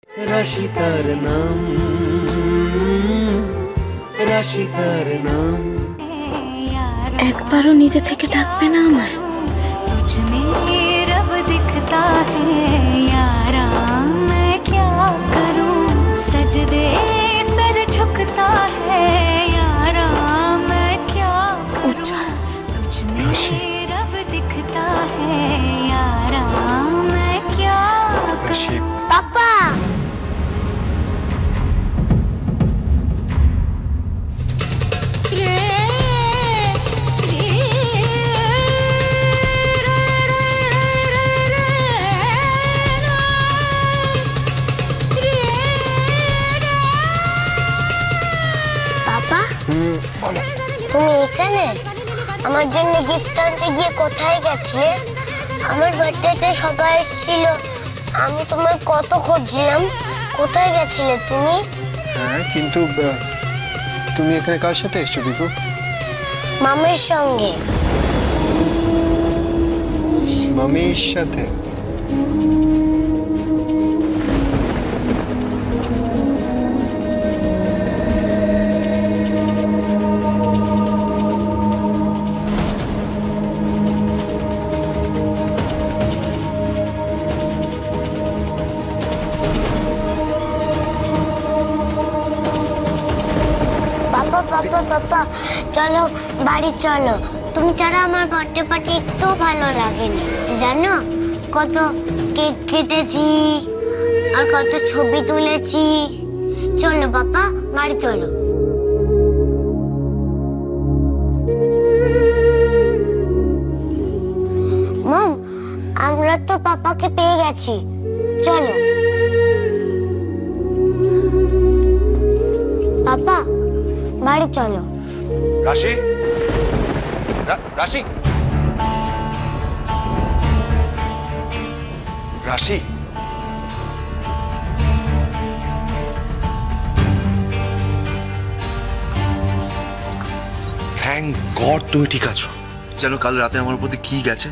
রাশি তার নাম, রাশি তার নাম। একবারও নিজে থেকে ডাকবে না আমায়? तुझमें रब दिखता है यारा, मैं क्या करूं, सजदे सर झुकता है यारा, मैं क्या करूं, तुझमें रब दिखता है यारा, मैं क्या करूं। पापा তুমি এখানে আমার জন্য গিফট আনতে গিয়ে কোথায় গেছিলে? আমার বার্থডেতে সবাই এসেছিল, আমি তোমার কত খুঁজছিলাম। কোথায় গেছিলে তুমি? হ্যাঁ, কিন্তু তুমি এখানে কার সাথে এসছো বিকু? মামের সঙ্গে। মামির সাথে? পাপা চলো বাড়ি চলো। তুমি ছাড়া আমার বার্থডে পার্টি একটু ভালো লাগেনি জানো। কত কেক কেটেছি আর কত ছবি তুলেছি। চলো পাপা বাড়ি চলো। মম আমরা তো পাপাকে পেয়ে গেছি, চলো। পাপা বাড়ি চলো। রাশি, রাশি, রাশি, থ্যাংক গড তুমি ঠিক আছো। যেন কাল রাতে আমার প্রতি কি গেছে,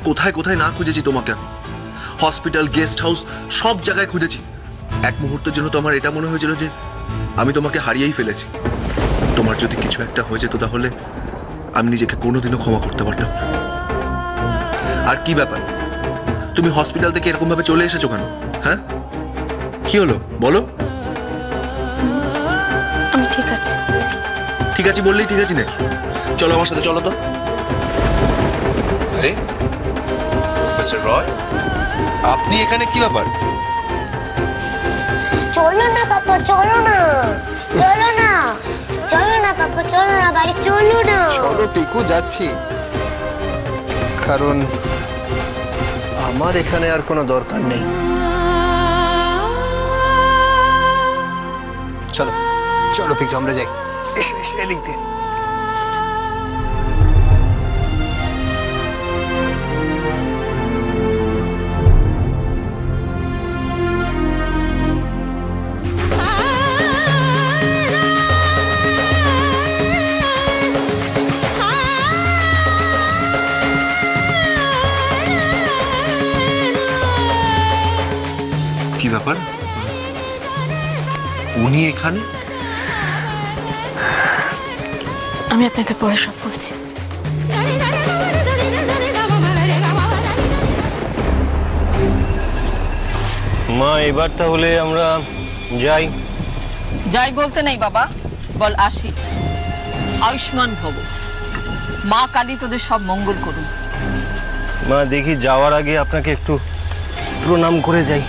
কোথায় কোথায় না খুঁজেছি তোমাকে। হসপিটাল, গেস্ট হাউস, সব জায়গায় খুঁজেছি। এক মুহূর্তের জন্য তো আমার এটা মনে হয়েছিল যে আমি তোমাকে হারিয়েই ফেলেছি। তোমার যদি কিছু একটা হয়ে যেত তাহলে আমি নিজেকে কোনোদিনও ক্ষমা করতে পারতাম না। আর কি ব্যাপার, তুমি হসপিটাল থেকে এরকম ভাবে চলে এসেছো কেন? হ্যাঁ, কি হলো বলো? আমি ঠিক আছি। ঠিক আছে বললেই ঠিক আছে নাকি? চলো আমার সাথে, চলো তো। আরে মিস্টার রয়, আপনি এখানে কি ব্যাপার? চলো না পাপা, চলো না, চলো না, চলো না পাপা, চলো না বাড়ি, চলো না। চলো পিকু, যাচ্ছি। কারণ আমার এখানে আর কোনো দরকার নেই। চলো চলো পিকু, আমরা যাই। এসো এসো এদিক দিয়ে। কি ব্যাপার, উনি এখানে? আমি আপনাকে পরে সব বলছি। মা এবার তাহলে আমরা যাই। যাই বলতে নেই বাবা, বল আসি। আয়ুষ্মান ভব। মা কালী তোদের সব মঙ্গল করুন। মা দেখি যাওয়ার আগে আপনাকে একটু প্রণাম করে যাই।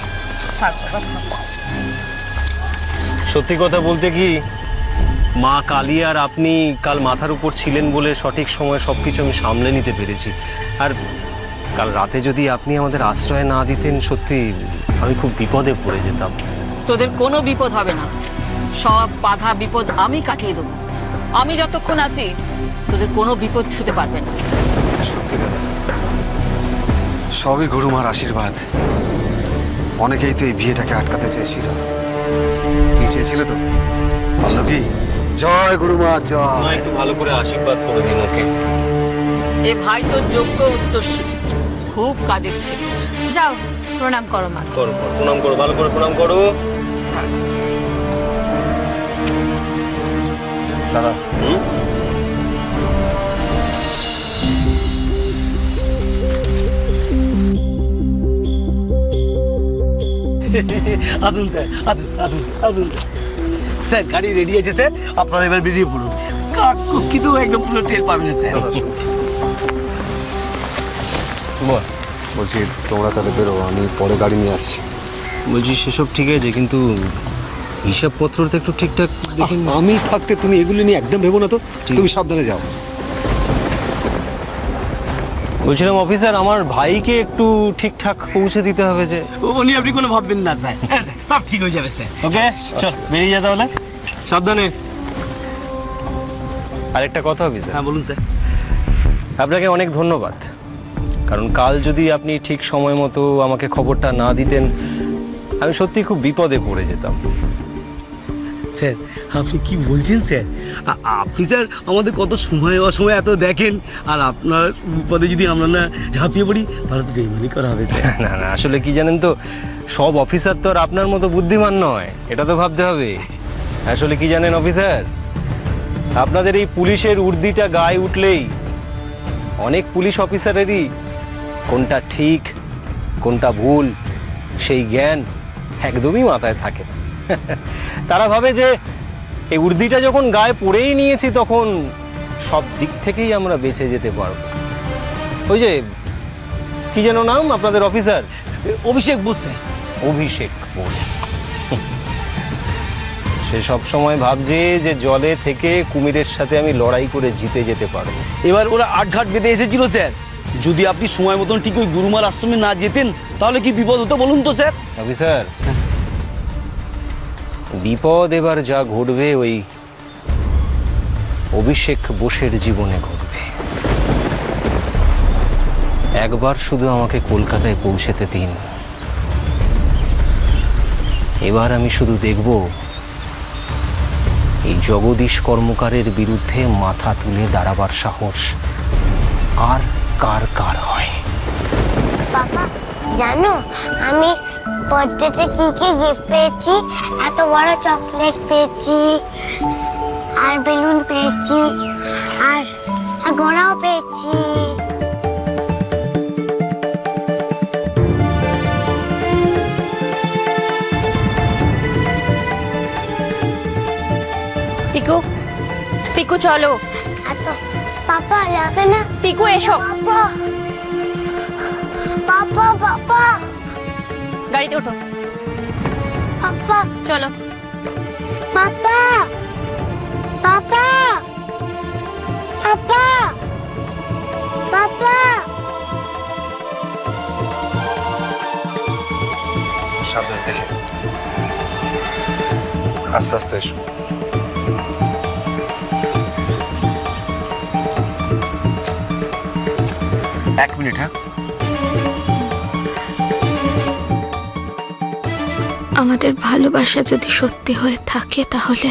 সত্যি কথা বলতে কি, মা কালী আর আপনি কাল মাথার উপর ছিলেন বলে সঠিক সময়ে সবকিছু আমি সামলে নিতে পেরেছি। আর কাল রাতে যদি আপনি আমাদের আশ্রয় না দিতেন, সত্যি আমি খুব বিপদে পড়ে যেতাম। তোদের কোনো বিপদ হবে না, সব বাধা বিপদ আমি কাটিয়ে দেবো। আমি যতক্ষণ আছি তোদের কোনো বিপদ ছুতে পারবে না। সত্যি দাদা, সবই গুরুমার আশীর্বাদ। অনেকেই তো এই বিয়েটাকে আটকাতে চেয়েছিল। কি চেয়েছিল তো? বললো কি, জয় গুরুমা জয়। একটু ভালো করে আশীর্বাদ করে দিন ওকে। এ ভাই তোর যোগ্য উত্তরসূরি, খুব কাজের ছিল। যাও প্রণাম করো মা। করো, প্রণাম করো, ভালো করে প্রণাম করো। দাদা আসুন স্যার, আসুন আসুন আসুন স্যার। স্যার গাড়ি রেডি আছে স্যার, আপনারা এবার বেরিয়ে পড়ুন। কাকু তো একদম পুরো টের পাবেন না স্যার। বলছি তোমরা তাহলে বেরো, আমি পরে গাড়ি নিয়ে আসছি। বলছি সেসব ঠিক আছে, কিন্তু হিসাবপত্র তো একটু ঠিকঠাক দেখে। আমি থাকতে তুমি এগুলো নিয়ে একদম ভেবো না তো, তুমি সাবধানে যাও। বলছিলাম অফিসার, আমার ভাইকে একটু ঠিকঠাক পৌঁছে দিতে হবে যে। ও নিয়ে আপনি কোনো ভাববেন না স্যার, হ্যাঁ স্যার, সব ঠিক হয়ে যাবে স্যার। ওকে চল বেরিয়ে যা তাহলে, সাবধানে। আরেকটা কথা অফিসার। হ্যাঁ বলুন স্যার। আপনাকে অনেক ধন্যবাদ, কারণ কাল যদি আপনি ঠিক সময় মতো আমাকে খবরটা না দিতেন, আমি সত্যি খুব বিপদে পড়ে যেতাম। স্যার আপনি কি বলছেন স্যার? আপনি স্যার আমাদের কত সময় অসময় এত দেখেন, আর আপনার বিপদে যদি আমরা না ঝাঁপিয়ে পড়ি তাহলে তো বেইমানি করা হবে স্যার। না না, আসলে কি জানেন তো, সব অফিসার তো আর আপনার মতো বুদ্ধিমান নয়, এটা তো ভাবতে হবে। আসলে কি জানেন অফিসার, আপনাদের এই পুলিশের উর্দিটা গায়ে উঠলেই অনেক পুলিশ অফিসারেরই কোনটা ঠিক কোনটা ভুল সেই জ্ঞান একদমই মাথায় থাকে। তারা ভাবে যে এই উর্দিটা যখন গায়ে পরেই নিয়েছি তখন সব দিক থেকেই আমরা বেঁচে যেতে পারবো। ওই যে কি যেন নাম আপনাদের অফিসার? অভিষেক বোস স্যার। অভিষেক বোস। সে সব সময় ভাবছে যে জলে থেকে কুমিরের সাথে আমি লড়াই করে জিতে যেতে পারবো। এবার ওরা আটঘাট বেঁধে এসেছিল স্যার, যদি আপনি সময় মতন ঠিক ওই গুরুমার আশ্রমে না যেতেন তাহলে কি বিপদ হতো বলুন তো স্যার। অফিসার, বিপদ এবার যা ঘটবে ওই অভিষেক বোসের জীবনে ঘটবে। একবার শুধু আমাকে কলকাতায় পৌঁছেতে দিন, এবার আমি শুধু দেখব এই জগদীশ কর্মকারের বিরুদ্ধে মাথা তুলে দাঁড়াবার সাহস আর কার কার হয়। বাবা জানো আমি বার্থডেতে কি কি গিফট পেয়েছি? এত বড় চকলেট পেয়েছি, আর বেলুন পেয়েছি, আর ঘোড়াও পেয়েছি। পিকু, পিকু চলো। এত পাপা লাগে না। পিকু এসো। পাপা পাপা পাপা গাড়িতে ওঠো। পাপা চলো। পাপা পাপা পাপা পাপা। সাবধানে দেখে, আস্তে আস্তে এসো। এক মিনিট। হ্যাঁ আমাদের ভালোবাসা যদি সত্যি হয়ে থাকে তাহলে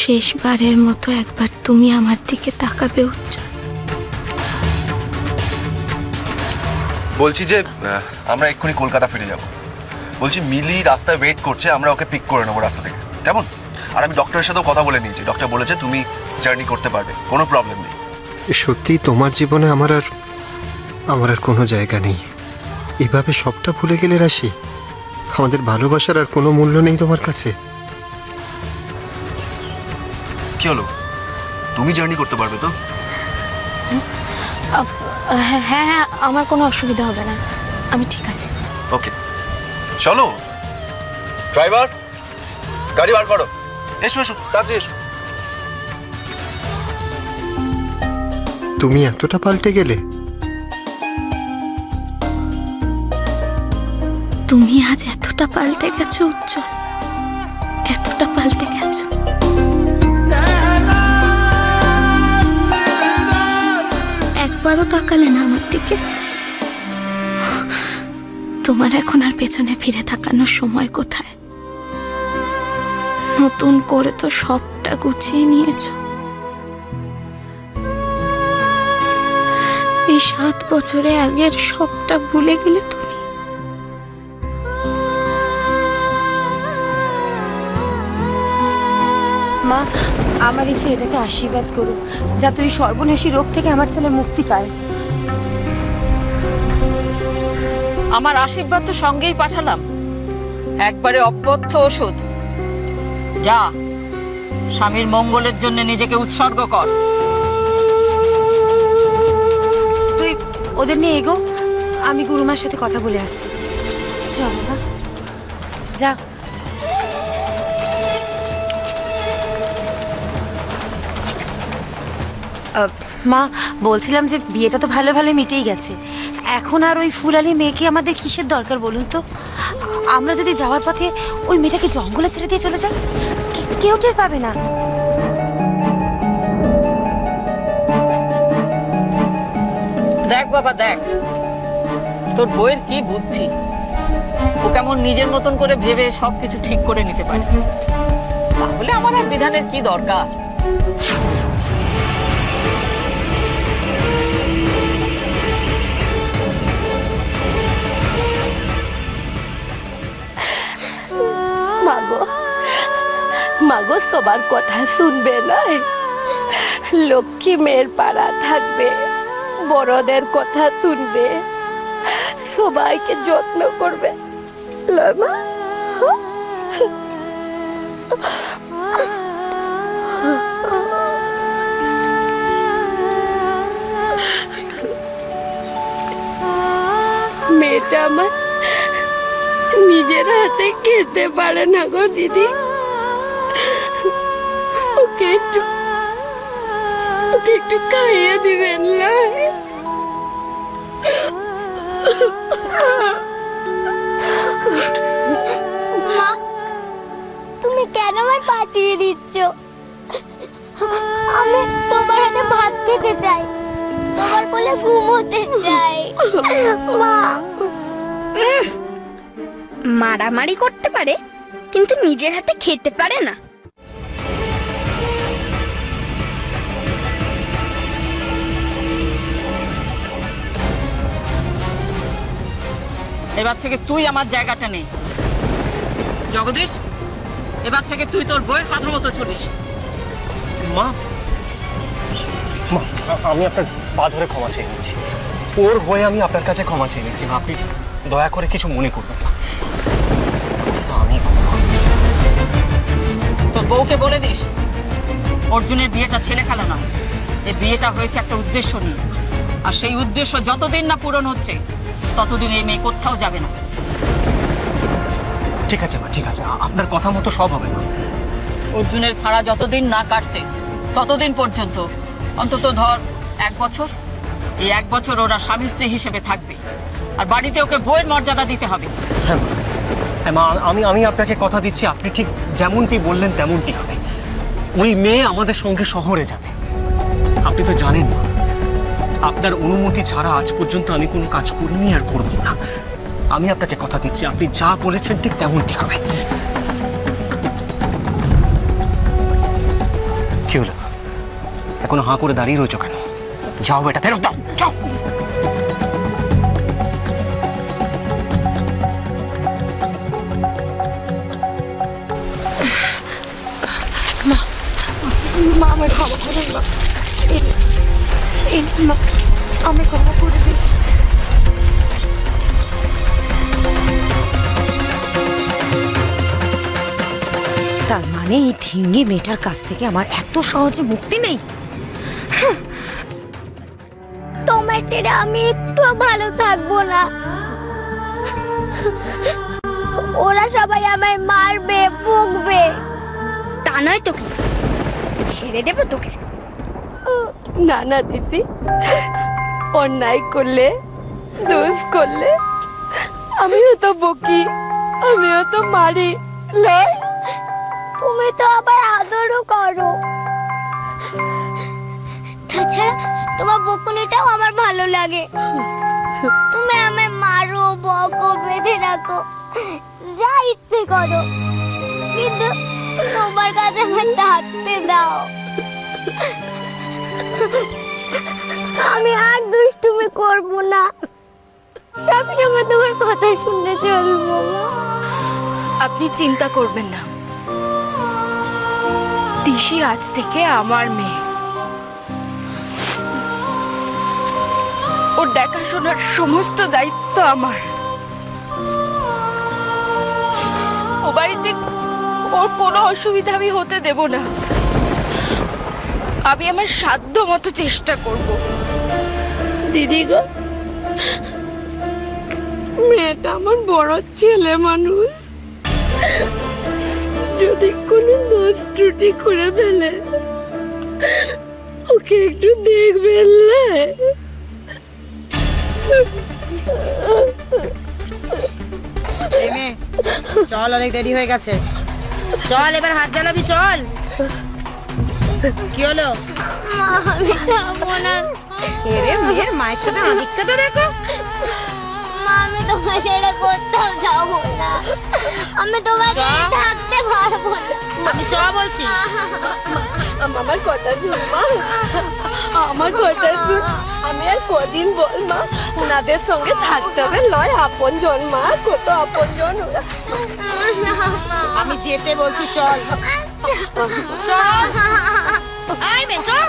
শেষবারের মতো একবার তুমি আমার দিকে তাকাবে উজ্জ্বল। বলছি যে আমরা এক্ষুনি কলকাতা ফিরে যাব। বলছি মিলি রাস্তায় ওয়েট করছে, আমরা ওকে পিক করে নেবো রাস্তা থেকে, কেমন? আর আমি ডক্টরের সাথেও কথা বলে নিয়েছি, ডক্টর বলেছে তুমি জার্নি করতে পারবে, কোনো প্রবলেম নেই। সত্যি তোমার জীবনে আমার আর কোনো জায়গা নেই। এভাবে সবটা ভুলে গেলে রাশি? আমাদের ভালোবাসার আর কোনো মূল্য নেই তোমার কাছে? কি হলো, তুমি জার্নি করতে পারবে তো? হ্যাঁ হ্যাঁ, আমার কোনো অসুবিধা হবে না, আমি ঠিক আছি। ওকে চলো। ড্রাইভার গাড়ি বার করো। এসো এসো, তাড়াতাড়ি এসো। তুমি এতটা পাল্টে গেলে? তুমি আজ এতটা পাল্টে গেছো উজ্জ্বল, এতটা পাল্টে গেছো। একবারও তাকালে না আমার দিকে। তোমার এখন আর পেছনে ফিরে তাকানোর সময় কোথায়? নতুন করে তো সবটা গুছিয়ে নিয়েছো। এই 7 বছরে আগের সবটা ভুলে গেলে তুমি। মা, আমার ইচ্ছে এটাকে আশীর্বাদ করো, যাতে ওই সর্বনাশী রোগ থেকে আমার ছেলে মুক্তি পায়। আমার আশীর্বাদ তো সঙ্গেই পাঠালাম, একবারে অপথ্য ওষুধ। যা, স্বামীর মঙ্গলের জন্য নিজেকে উৎসর্গ কর। তুই ওদের নিয়ে এগো, আমি গুরুমার সাথে কথা বলে আসছি। যা বাবা, যা। মা, বলছিলাম যে বিয়েটা তো ভালো ভালো মিটেই গেছে, এখন আর ওই ফুলালি মেয়েকে আমাদের কিসের দরকার বলুন তো? আমরা যদি যাওয়ার পথে ওই মেয়েটাকে জঙ্গলে ছেড়ে দিয়ে চলে যাই, কেউ টের পাবে না। দেখ বাবা দেখ, তোর বউয়ের কি বুদ্ধি, ও কেমন নিজের মতন করে ভেবে সবকিছু ঠিক করে নিতে পারে। তাহলে আমার আর বিধানের কি দরকার? মাগো, মাগো সবার কথা শুনবে না, লক্ষ্মী মেয়ের পাড়া থাকবে, বড়দের কথা শুনবে, সবাইকে যত্ন করবে। মা, মেয়েটা আমার নিজের হাতে খেতে পারে না গো দিদি, ওকে একটু খাইয়ে দিবেন না? মা, তুমি কেন আমায় পাঠিয়ে দিচ্ছ? আমি তোমার হাতে ভাত খেতে চাই, তোমার কোলে ঘুমোতে চাই। মা, মারামারি করতে পারে কিন্তু নিজের হাতে খেতে পারে না। এবার থেকে তুই আমার জায়গাটা নে। জগদীশ, এবার থেকে তুই তোর বউয়ের কথা মতো চলিস। মা, আমি আপনার পা ধরে ক্ষমা চেয়ে নিচ্ছি, ওর হয়ে আমি আপনার কাছে ক্ষমা চেয়ে নিচ্ছি। আপনি দয়া করে কিছু মনে করবেন না। আমি তোর বউকে বলে দিস অর্জুনের বিয়েটা ছেলে খেলা না, এই বিয়েটা হয়েছে একটা উদ্দেশ্য নিয়ে, আর সেই উদ্দেশ্য যতদিন না পূরণ হচ্ছে ততদিন এই মেয়ে কোথাও যাবে না। ঠিক আছে মা, ঠিক আছে, আপনার কথা মতো সব হবে না। অর্জুনের ভাড়া যতদিন না কাটছে ততদিন পর্যন্ত অন্তত ধর 1 বছর, এই 1 বছর ওরা স্বামী স্ত্রী হিসেবে থাকবে, আর বাড়িতে ওকে বউয়ের মর্যাদা দিতে হবে। হ্যাঁ মা, আমি আপনাকে কথা দিচ্ছি, আপনি ঠিক যেমনটি বললেন তেমনটি হবে। ওই মেয়ে আমাদের সঙ্গে শহরে যাবে। আপনি তো জানেন মা, আপনার অনুমতি ছাড়া আজ পর্যন্ত আমি কোনো কাজ করিনি আর করব না। আমি আপনাকে কথা দিচ্ছি, আপনি যা বলেছেন ঠিক তেমনটি হবে। কি হলো, এখনো হাঁ করে দাঁড়িয়ে রয়েছ কেন? যাও বেটা, ফেরত দাও, যাও। মা, আমায় ক্ষমা করে দিন। মা, আমায় ক্ষমা করে দিন। তার মানে এই ঢিঙ্গি মেয়েটার কাছ থেকে আমার এত সহজে মুক্তি নেই? তোমায় ছেড়ে আমি একটু ভালো থাকবো না। ওরা সবাই আমায় মারবে, বকবে। তা নয় তোকে ছেড়ে দেবো তোকে? না না দিদি, অন্যায় করলে, দোষ করলে আমিও তো বকি, আমিও তো মারি। লয়, তুমি তো আবার আদরও করো। তাছাড়া তোমার বকুনিটাও আমার ভালো লাগে। তুমি আমায় মারো, বকো, বেঁধে রাখো, যা ইচ্ছে করো, কিন্তু তোমার কাছে আমায় থাকতে দাও। আমি আর দুষ্টুমি করব না, সবসময় তোমার কথা শুনে চলবো। আপনি চিন্তা করবেন না, দিদি পিসি আজ থেকে আমার মেয়ে। ওর দেখাশোনার সমস্ত দায়িত্ব আমার। ও বাড়িতে ওর কোনো অসুবিধা আমি হতে দেব না। আমি আমার সাধ্য মতো চেষ্টা করব। দিদি গো, মেয়েটা আমার বড় ছেলে মানুষ, যদি কোনো দোষ ত্রুটি করে ফেলে ওকে একটু দেখবেন। চল, অনেক দেরি হয়ে গেছে, চল এবার হাত জ্বালাবি, চল। কি হলো? মেয়ের মায়ের সাথে আদিক্ষাটা দেখো। আমি তোমার ছেড়ে কোথাও যাবো না, আমি তোমার ছেড়ে থাকতে পারবো না। আমি চ বলছি। আমার কথা শুন মা, আমার কথা শুন। আমি আর কদিন বল মা, ওনাদের সঙ্গে থাকতে হবে, নয় আপন জন মা, কত আপন জন ওরা। আমি যেতে বলছি, চল চল। আয় মে চল।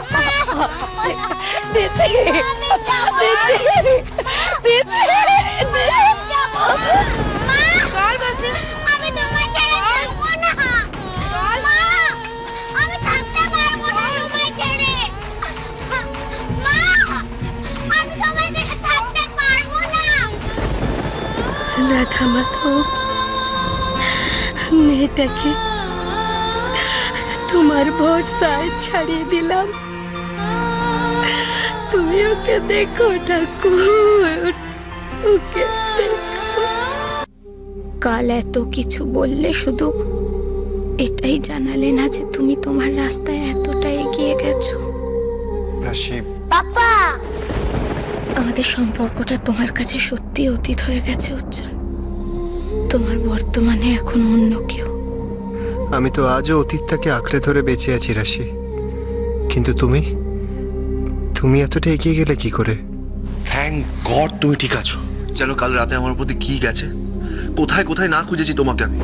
চল বলছি। আমি তোমার ছেড়ে যাবো না। মা, আমি থাকতে পারবো না তোমার ছেড়ে। মা, আমি তোমার ছেড়ে থাকতে পারবো না। রাধা মাধব, মেয়েটাকে তোমার ভরসায় ছাড়িয়ে দিলাম। তুমি ওকে দেখো ঠাকুর, ওকে দেখো। কাল এত কিছু বললে, শুধু এটাই জানালে না যে তুমি তোমার রাস্তায় এতটা এগিয়ে গেছো। পাপা, আমাদের সম্পর্কটা তোমার কাছে সত্যি অতীত হয়ে গেছে উজ্জ্বল। তোমার বর্তমানে এখন অন্য কেউ। আমি তো আজও অতীতটাকে আঁকড়ে ধরে বেঁচে আছি রাশি, কিন্তু তুমি তুমি এতটা এগিয়ে গেলে কি করে? থ্যাংক গড তুমি ঠিক আছো। যেন কাল রাতে আমার প্রতি কি গেছে, কোথায় কোথায় না খুঁজেছি তোমাকে আমি।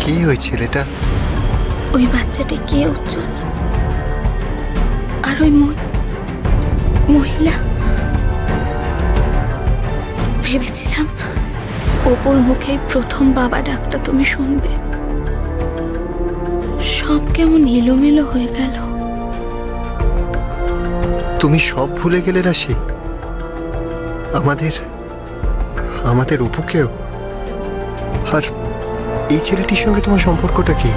কি ওই ছেলেটা? ওই বাচ্চাটা কে উজ্জ্বল? আর ওই মহিলা? ভেবেছিলাম অপুর মুখে প্রথম বাবা ডাকটা তুমি শুনবে। সব কেমন এলোমেলো হয়ে গেল। তুমি সব ভুলে গেলে রাশি? আমাদের অপুকেও? আর এই ছেলেটির সঙ্গে তোমার সম্পর্কটা কি?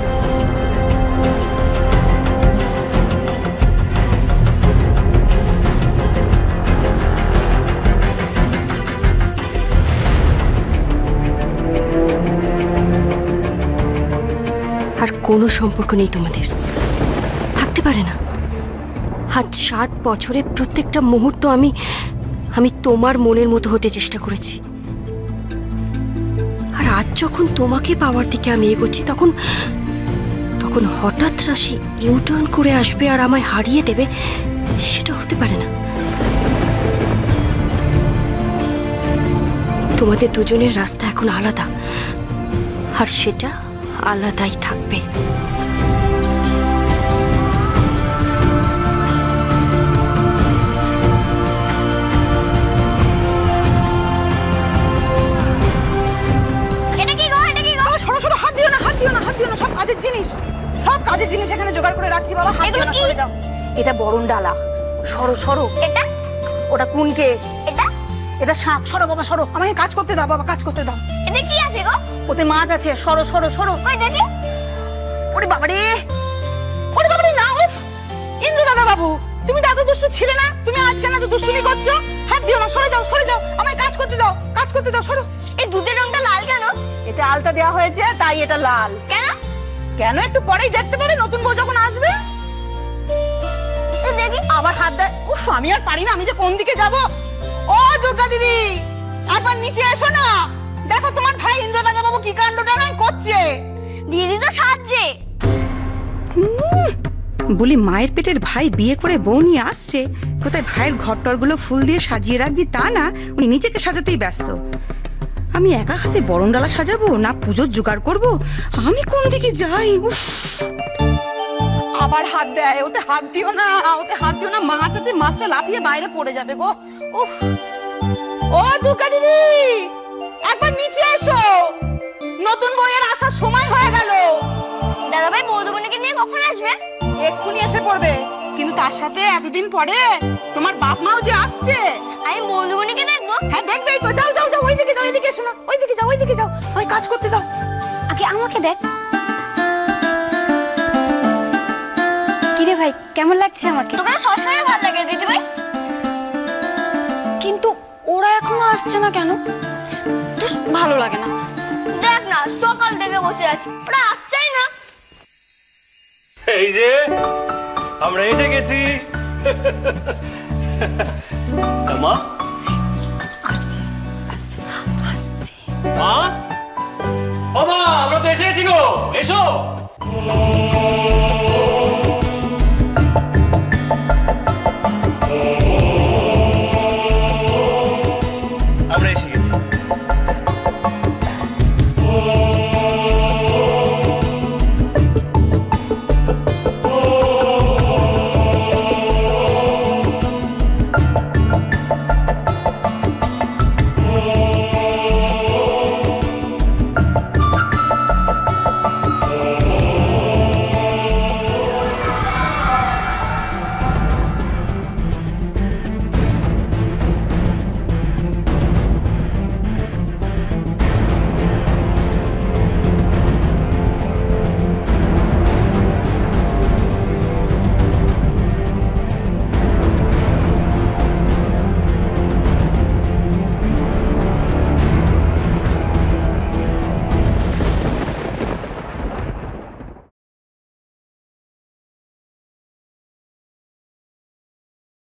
আর কোনো সম্পর্ক নেই তোমাদের, থাকতে পারে না। আজ 7 বছরে প্রত্যেকটা মুহূর্ত আমি তোমার মনের মতো হতে চেষ্টা করেছি। আর আজ যখন তোমাকে পাওয়ার দিকে আমি এগোচ্ছি, তখন হঠাৎ রাশি ইউটার্ন করে আসবে আর আমায় হারিয়ে দেবে, সেটা হতে পারে না। তোমাদের দুজনের রাস্তা এখন আলাদা, আর সেটা আলাদাই থাকবে। সব কাজের জিনিস এখানে জোগাড় করে রাখছি বাবা। হাত দিও না, সরে যাও। এটা বরণ ডালা। সরো সরো। এটা? ওটা কুনকে। এটা? এটা শাক। সরো বাবা, সরো। আমাকে কাজ করতে দাও বাবা, কাজ করতে দাও। এটা কি আছে গো? ওতে মাছ আছে। সরো সরো সরো। কই দেখি। ওরে বাবারে, ওরে বাবারে, না উফ। ইন্দ্র দাদা বাবু, তুমি দাদা দুষ্টু ছিলে না? তুমি আজ কেন এত দুষ্টুমি করছো? হাত দিও না, সরে যাও সরে যাও। আমাকে কাজ করতে দাও, কাজ করতে দাও, সরো। এই দুধের রংটা লাল কেন? এটা আলতা দেওয়া হয়েছে, তাই এটা লাল। কেন? কেন একটু পরেই দেখতে পাবে, নতুন বউ যখন আসবে। দেখি। আবার হাত দেয়। উফ, আমি আর পারি না, আমি যে কোন দিকে যাব। ও দুর্গা দিদি, একবার নিচে এসো না। দেখো তোমার ভাই ইন্দ্রদাদা বাবু কি কাণ্ডটা নয় করছে। দিদি তো সাজছে। বলি মায়ের পেটের ভাই বিয়ে করে বউ নিয়ে আসছে, কোথায় ভাইয়ের ঘরটরগুলো ফুল দিয়ে সাজিয়ে রাখবি তা না, উনি নিজেকে সাজাতেই ব্যস্ত। আমি একা হাতে বরণডালা সাজাবো না পুজোর জোগাড় করব? আমি কোন দিকে যাই? আবার হাত দেয়, ওতে হাত দিও না, ওতে হাত দিও না, মাছ আছে, মাছটা লাফিয়ে বাইরে পড়ে যাবে গো। উফ, ও দুর্গা দিদি, একবার নিচে এসো, নতুন বইয়ের আসার সময় হয়ে গেল। দাদা ভাই বৌদুমনিকে নিয়ে কখন আসবে? এক্ষুনি এসে পড়বে, কিন্তু তার সাথে এতদিন পরে তোমার বাপ মাও যে আসছে। আমি বৌদুমনিকে দেখবো? হ্যাঁ দেখবেই তো, যাও যাও যাও, ওইদিকে যাও, ওইদিকে এসো না, ওইদিকে যাও, ওইদিকে যাও, ওই কাজ করতে দাও। আগে আমাকে দেখ। কিরে ভাই, কেমন লাগছে আমাকে? তোকে সবসময় ভালো লাগে দিদি ভাই। কিন্তু ওরা এখনো আসছে না কেন? বেশ ভালো লাগে না। দেখ না, সকাল থেকে বসে আছি, ওরা আসছেই না। এই যে আমরা এসে গেছি। মা আসছে আসছে আসছে। মা, ও মা, আমরা তো এসে গেছি গো, এসো।